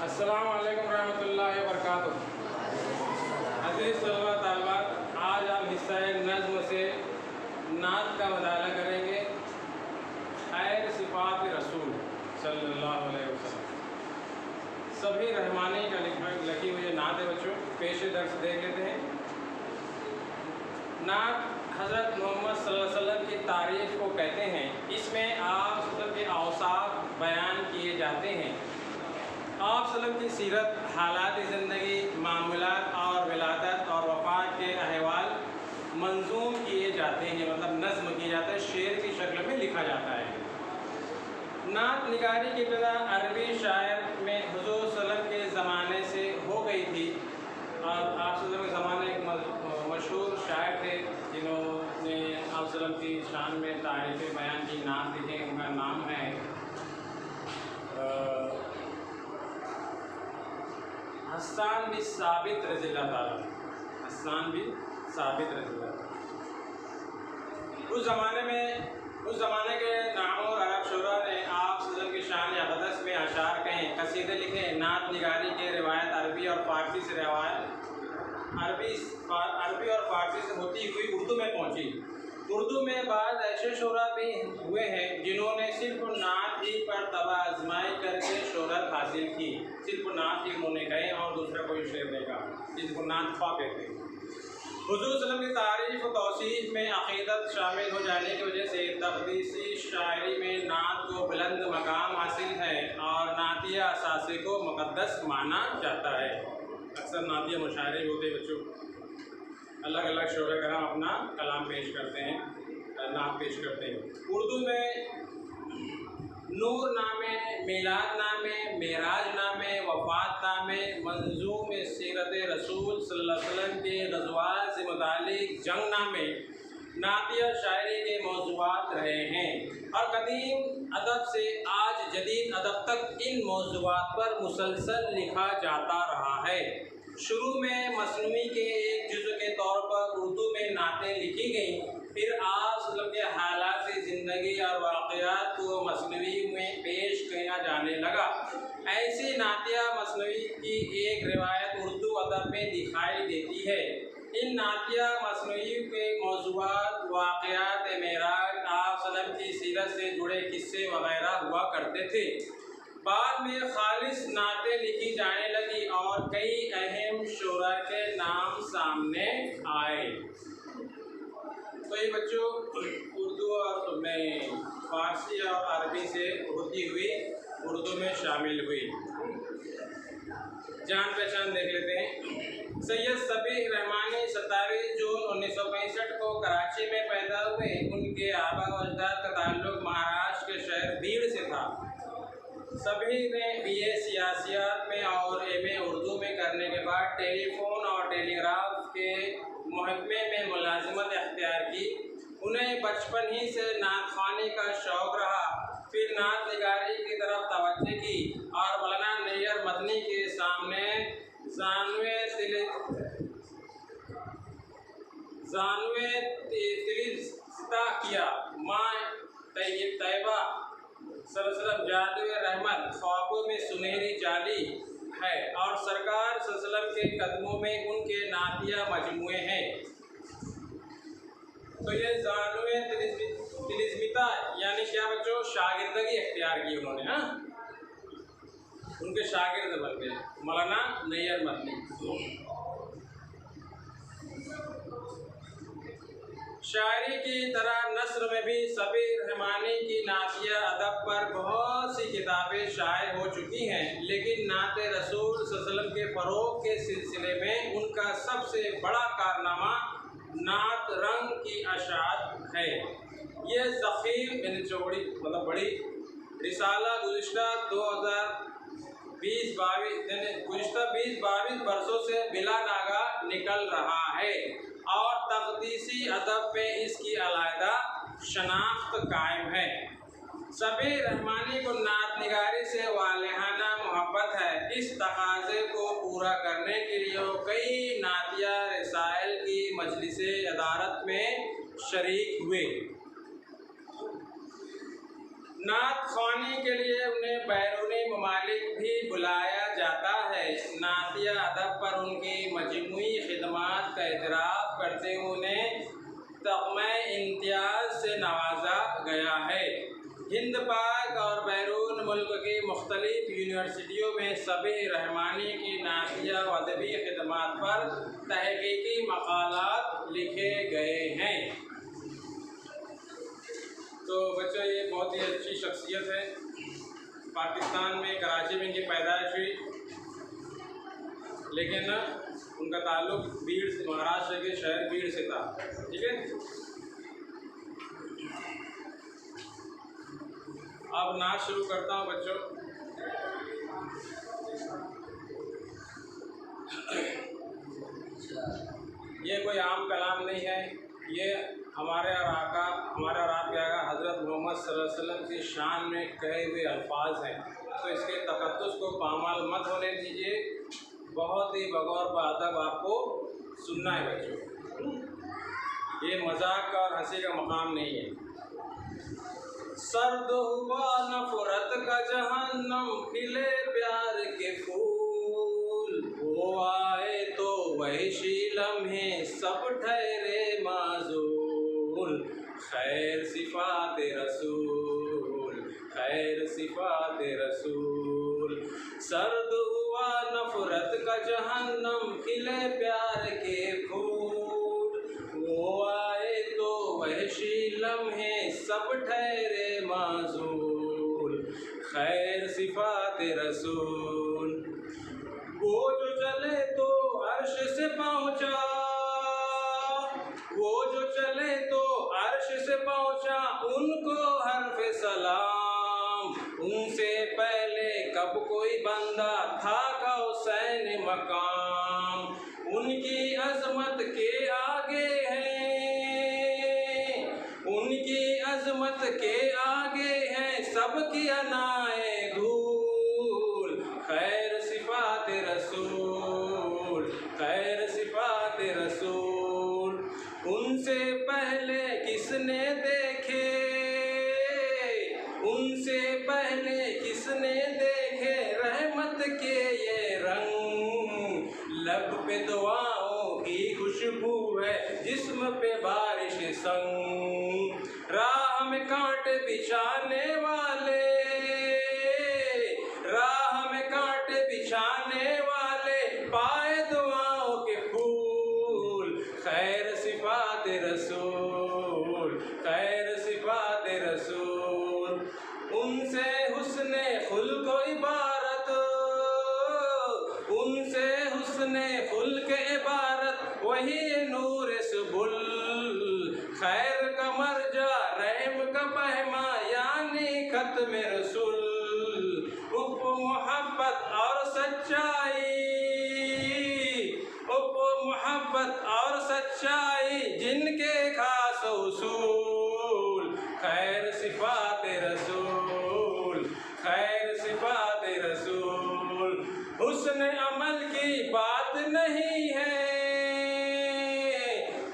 अस्सलाम वालेकुम रहमतुल्लाहि व बरकातुहू। अज़ीज़ तलबा तालिबात, आज हम हिस्सा नज़्म से नात का मुताला करेंगे। खैर सिफ़ात रसूल सल्लल्लाहु अलैहि वसल्लम। सभी रहमानी का लिखी हुई नात है बच्चों। पेश दर्स देख लेते हैं। नात हज़रत मोहम्मद सल्लल्लाहु अलैहि वसल्लम की तारीफ़ को कहते हैं। इसमें आप सल्लल्लाहु के औसाफ बयान किए जाते हैं। आप सल्लल्लाहु की सीरत, हालात ज़िंदगी, मामूलात और विलादत और वफ़ात के अहवाल मंजूम किए जाते हैं, मतलब नज़्म किया जाता है, शेर की शक्ल में लिखा जाता है। नात निगारी की इब्तिदा अरबी शायर में हुज़ूर सल्लल्लाहु के ज़माने से हो गई थी। और आप सल्लल्लाहु के ज़माने एक मशहूर शायर थे जिन्होंने आप सल्लल्लाहु की शान में तारीफ़ें बयान की, नात लिखे। उनका नाम है हस्सान बिन साबित रज़ियल्लाहु ताला। हस्सान बिन साबित रज़ियल्लाहु। उस ज़माने के नामों अरब शुरा ने आप सल्लल्लाहु की शान अक़दस में अशार कहें, कसीदे लिखे। नात निगारी के रिवायत अरबी और फ़ारसी से अरबी और फ़ारसी से होती हुई उर्दू में पहुँची। उर्दू में बाद ऐसे शुरा भी हुए हैं जिन्होंने सिर्फ नात ही पर तबा आजमाई करके शोहरत हासिल की। सिर्फ नात ही उन्होंने कहे और दूसरा कोई शेर नहीं कहा, जिसको नात ख्वा कहते हैं। हुज़ूर सल्लल्लाहु की तारीफ़ और तौसीफ़ में अक़ीदत शामिल हो जाने की वजह से तक़दीसी शायरी में नात को बुलंद मकाम हासिल है और नातिया असासे को मुक़द्दस माना जाता है। अक्सर नातिया मुशायरे होते बच्चों, अलग अलग शोरा कराम अपना कलाम पेश करते हैं, नात पेश करते हैं। उर्दू में नूर नामे, मिलाद नामे, मेराज नामे, वफ़ात नामे, मंजूम सीरत रसूल सल्लल्लाहु अलैहि वसल्लम के ग़ज़वात से मुतालिक जंग नामे नातिया शायरी के मौज़ूआत रहे हैं और कदीम अदब से आज जदीद अदब तक इन मौज़ूआत पर मुसलसल लिखा जाता रहा है। शुरू में मसनवी के एक जुज़ के तौर पर उर्दू में नातें लिखी गईं, फिर आप सल्लल्लाहु के हालात ज़िंदगी और वाक़यात को मसनवी में पेश किया जाने लगा। ऐसी नातिया मसनवी की एक रिवायत उर्दू अदब में दिखाई देती है। इन नातिया मसनवी के मौज़ूआत, वाक़यात, मेराज, आप सल्लल्लाहु की सीरत से जुड़े किस्से वग़ैरह हुआ करते थे। बाद में खालिस नातें लिखी जाने लगी और कई अहम शोरा के नाम सामने आए। तो ये बच्चों उर्दू और में फ़ारसी और अरबी से होती हुई उर्दू में शामिल हुई। जान पहचान देख लेते हैं। सैयद सबीह रहमानी 27 जून 1965 को कराची में पैदा हुए। उनके आबा व अजदाद का ताल्लुक़ महाराष्ट्र के शहर बीड़ से था। सभी ने BA सियासियात में और MA उर्दू में करने के बाद टेलीफोन और टेलीग्राफ के महकमे में मुलाजिमत अख्तियार की। उन्हें बचपन ही से नात ख़्वानी का शौक़ रहा। फिर नात निगारी की तरफ तवज्जो की और मौलाना नैयर मदनी के सामने जानवे तिलिस्ता किया। माँ तैयबा सल्लल्लाहु जादुए रहमत ख्वाबों में सुनहरी जाली है और सरकार सल्लल्लाहु के कदमों में उनके नातिया मजमुए हैं। तो ये जानवे तिलिस्मिता यानी क्या बच्चों, शागिर्दगी अख्तियार की उन्होंने। हाँ, उनके शागिर्द बन गए मौलाना नैयर मदनी। शायरी की तरह नस्र में भी सबीह रहमानी की नातिया अदब पर बहुत सी किताबें शाये हो चुकी हैं, लेकिन नात रसूल सल्लल्लाहु अलैहि वसल्लम के फ़रोग़ के सिलसिले में उनका सबसे बड़ा कारनामा नात रंग की अशात है। ये ज़ख़ीम यानी चौड़ी मतलब बड़ी रिसाला गुज़िश्ता 20-22 बरसों से बिला नागा निकल रहा है और तक़दीसी अदब में इसकी अलहदा शनाख्त कायम है। सबीह रहमानी को नात निगारी से वालिहाना मोहब्बत है। इस तकाज़े को पूरा करने के लिए कई नातिया रसाइल की मजलिसे अदारत में शरीक हुए। नात ख़्वानी के लिए उन्हें बैरूनी ममालिक भी बुलाया जाता करते हुए उन्हें तगमे इम्तियाज़ से नवाजा गया है। हिंद पाक और बैरून मुल्क की मुख्तलिफ यूनिवर्सिटियों में सबीह रहमानी की नातिया व अदबी खिदमात पर तहकीकी मक़ालात लिखे गए हैं। तो बच्चों, ये बहुत ही अच्छी शख्सियत है। पाकिस्तान में कराची में इनकी पैदाइश हुई, लेकिन उनका ताल्लुक बीड़ से, महाराष्ट्र के शहर बीड़ से था। ठीक है, अब नाच शुरू करता हूँ बच्चों। ये कोई आम कलाम नहीं है, ये हमारे और आपके आका हज़रत मोहम्मद सल्लल्लाहु अलैहि वसल्लम की शान में कहे हुए अल्फाज हैं। तो इसके तकद्दुस को पामाल मत होने दीजिए, बहुत ही बगौर बादब आपको सुनना है बच्चों। ये मजाक और हंसी का मकाम नहीं है। सर्द हुआ नफरत का जहन्नम, खिले प्यार के फूल, वो आए तो वहशी लम्हे सब ठहरे माजूल। खैर सिफात रसूल, खैर सिफात रसूल। सर्द हुआ नफरत का जहन्नम, खिले प्यार के फूल, वो आए तो वहशी लम्हे सब ठहरे माजूल। खैर सिफात रसूल। वो जो चले तो अर्श से पहुँचा, वो जो चले तो अर्श से पहुँचा, उनको हर्फ सलाम। उनसे पहले कब कोई बंदा था कौसैन मकाम। उनकी अजमत के आगे हैं, उनकी अजमत के आगे हैं सबकी अनाए धूल। खैर सिफात रसूल, खैर सिफात रसूल। उनसे पहले किसने देखे, उनसे पहले किसने देखे रहमत के ये रंग। लब पे दुआओं की खुशबू है, जिस्म पे बारिश संग। राह में कांटे बिछाने वाले, राह में कांटे बिछाने वाले, पाए दुआओं के फूल। खैर सिफात रसूल, खैर सिफात रसूल। उनसे हुस्ने खुल्क इबारत, उनसे हुस्ने खुल्क इबारत, वही नूर सुबुल। खैर का मर्जा रहम का पहमा, यानी खत्म रसूल। उप मोहब्बत और सच्चाई, उप मोहब्बत और सच्चाई, जिनके खास उसूल। खैर सिफात रसूल, खैर सिफात रसूल। हुस्न अमल की बात नहीं है,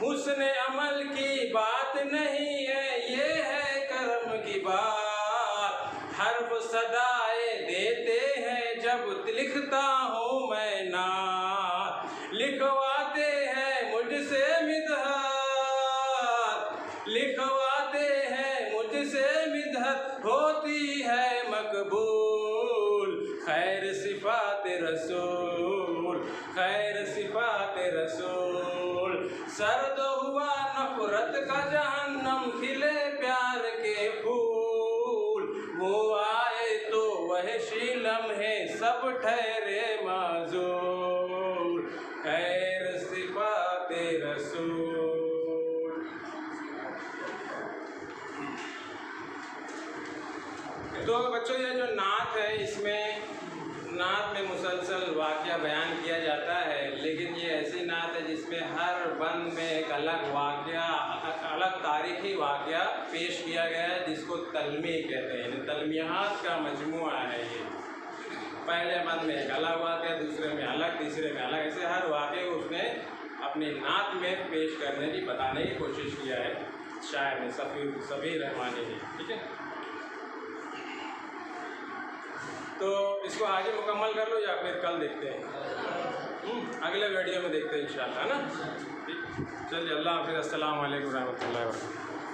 हुस्न अमल की बात नहीं है, ये है कर्म की बात। हर्फ सदाए देते हैं जब लिखता हूँ मैं नात। लिखवाते हैं मुझसे मिदहत, लिखवाते हैं मुझसे मिदहत, होती है मकबूल। खैर सिफात रसूल, खैर सिफात रसूल। सर्द हुआ नफरत का जहन्नम, खिले प्यार के फूल, वो आए तो वहशी लम्हे सब ठहरे माजूल। खैर सिफात रसूल। तो बच्चों, ये जो नात है, इसमें नात में मुसलसल वाक़या बयान किया जाता है, लेकिन ये ऐसी नात है जिसमें हर बंद में एक अलग वाक़या, अलग तारीख़ी वाक़या पेश किया गया है, जिसको तलमी कहते हैं। तलमियात का मजमुआ है ये। पहले बंद में एक अलग वाक़या, दूसरे में अलग, तीसरे में अलग, ऐसे हर वाक़े को उसने अपनी नात में पेश करने की, बताने की कोशिश किया है शायर ने, सबीह रहमानी ने। ठीक है, तो इसको आगे मुकम्मल कर लो या फिर कल देखते हैं, अगले वीडियो में देखते हैं इंशाल्लाह, है ना। ठीक। चलिए, अल्लाह हाफिज़, अस्सलाम वालेकुम रहमतुल्लाहि व बरकातहू।